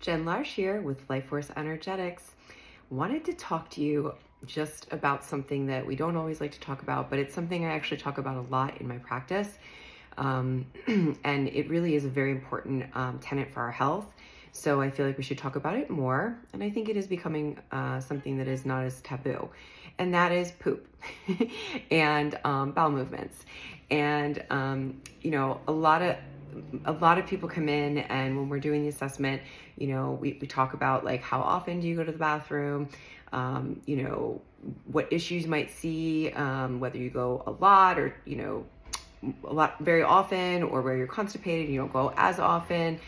Jen Larsh here with Life Force Energetics. Wanted to talk to you just about something that we don't always like to talk about, but it's something I actually talk about a lot in my practice. And it really is a very important tenet for our health. So I feel like we should talk about it more. And I think it is becoming something that is not as taboo. And that is poop and bowel movements. And, a lot of people come in, and when we're doing the assessment, we talk about like, how often do you go to the bathroom? What issues you might see, whether you go a lot or, a lot very often, or where you're constipated, you don't go as often.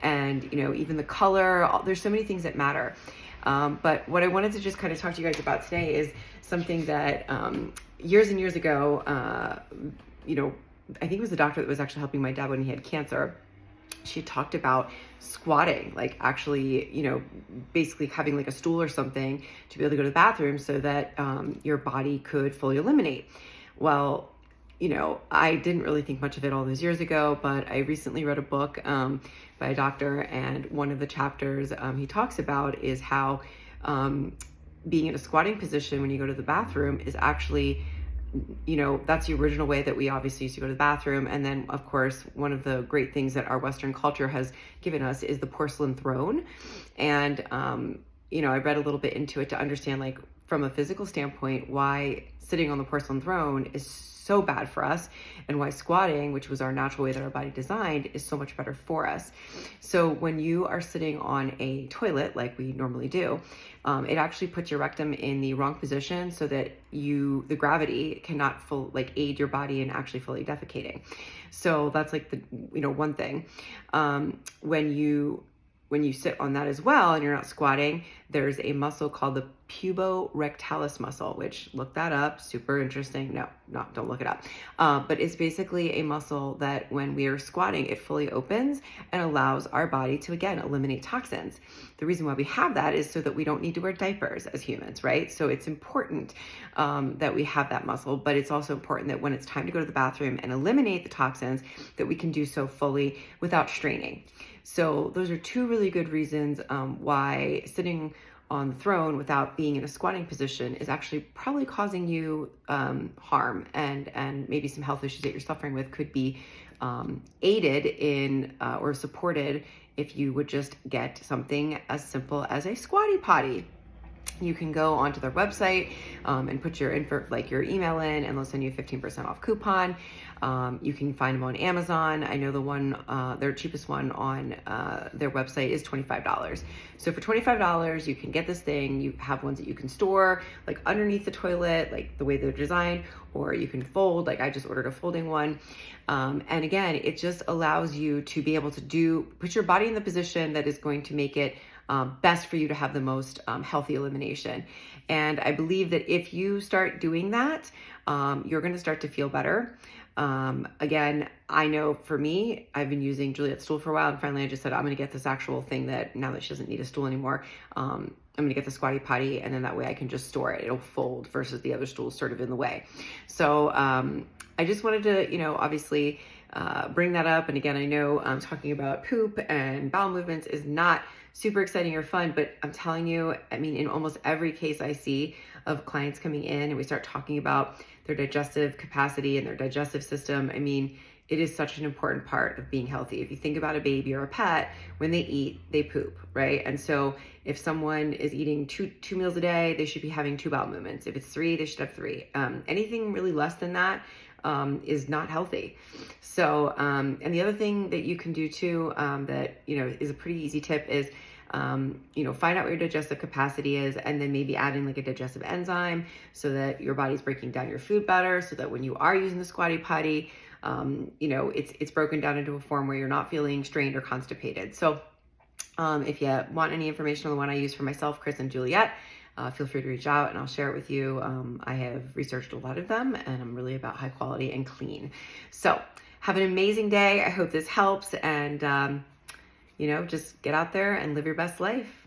And, even the color, there's so many things that matter. But what I wanted to just kind of talk to you guys about today is something that years and years ago, I think it was the doctor that was actually helping my dad when he had cancer. She talked about squatting, like actually, basically having like a stool or something to be able to go to the bathroom so that your body could fully eliminate. Well, I didn't really think much of it all those years ago, but I recently read a book by a doctor, and one of the chapters he talks about is how being in a squatting position when you go to the bathroom is actually, that's the original way that we obviously used to go to the bathroom. And then, of course, one of the great things that our Western culture has given us is the porcelain throne. And, I read a little bit into it to understand, like, from a physical standpoint, why sitting on the porcelain throne is so bad for us, and why squatting, which was our natural way that our body designed, is so much better for us. So when you are sitting on a toilet like we normally do, it actually puts your rectum in the wrong position so that the gravity cannot aid your body in actually fully defecating. So that's like the one thing. When you sit on that as well and you're not squatting, there's a muscle called the puborectalis muscle, which, look that up, super interesting. No, don't look it up. But it's basically a muscle that when we are squatting, it fully opens and allows our body to, again, eliminate toxins. The reason why we have that is so that we don't need to wear diapers as humans, right? So it's important that we have that muscle, but it's also important that when it's time to go to the bathroom and eliminate the toxins, that we can do so fully without straining. So those are two really good reasons why sitting on the throne without being in a squatting position is actually probably causing you harm, and maybe some health issues that you're suffering with could be aided in or supported if you would just get something as simple as a Squatty Potty. You can go onto their website and put your your email in, and they'll send you a 15% off coupon. You can find them on Amazon. I know their cheapest one on their website is $25. So for $25, you can get this thing. You have ones that you can store like underneath the toilet, like the way they're designed, or you can fold, like I just ordered a folding one. And again, it just allows you to be able to put your body in the position that is going to make it best for you to have the most healthy elimination. And I believe that if you start doing that, you're going to start to feel better. Again, I know for me, I've been using Juliet's stool for a while, and finally I just said, I'm going to get this actual thing that now that she doesn't need a stool anymore, I'm going to get the Squatty Potty, and then that way I can just store it. It'll fold versus the other stool sort of in the way. So I just wanted to, obviously bring that up. And again, I know talking about poop and bowel movements is not super exciting or fun, but I'm telling you, in almost every case I see of clients coming in and we start talking about their digestive capacity and their digestive system, it is such an important part of being healthy. If you think about a baby or a pet, when they eat, they poop, right? And so if someone is eating two meals a day, they should be having 2 bowel movements. If it's 3, they should have 3. Anything really less than that is not healthy. So, and the other thing that you can do too, that, is a pretty easy tip is, find out what your digestive capacity is, and then maybe add in like a digestive enzyme so that your body's breaking down your food better, so that when you are using the Squatty Potty, it's broken down into a form where you're not feeling strained or constipated. So, if you want any information on the one I use for myself, Chris and Juliet, feel free to reach out and I'll share it with you. I have researched a lot of them, and I'm really about high quality and clean. So have an amazing day. I hope this helps, and just get out there and live your best life.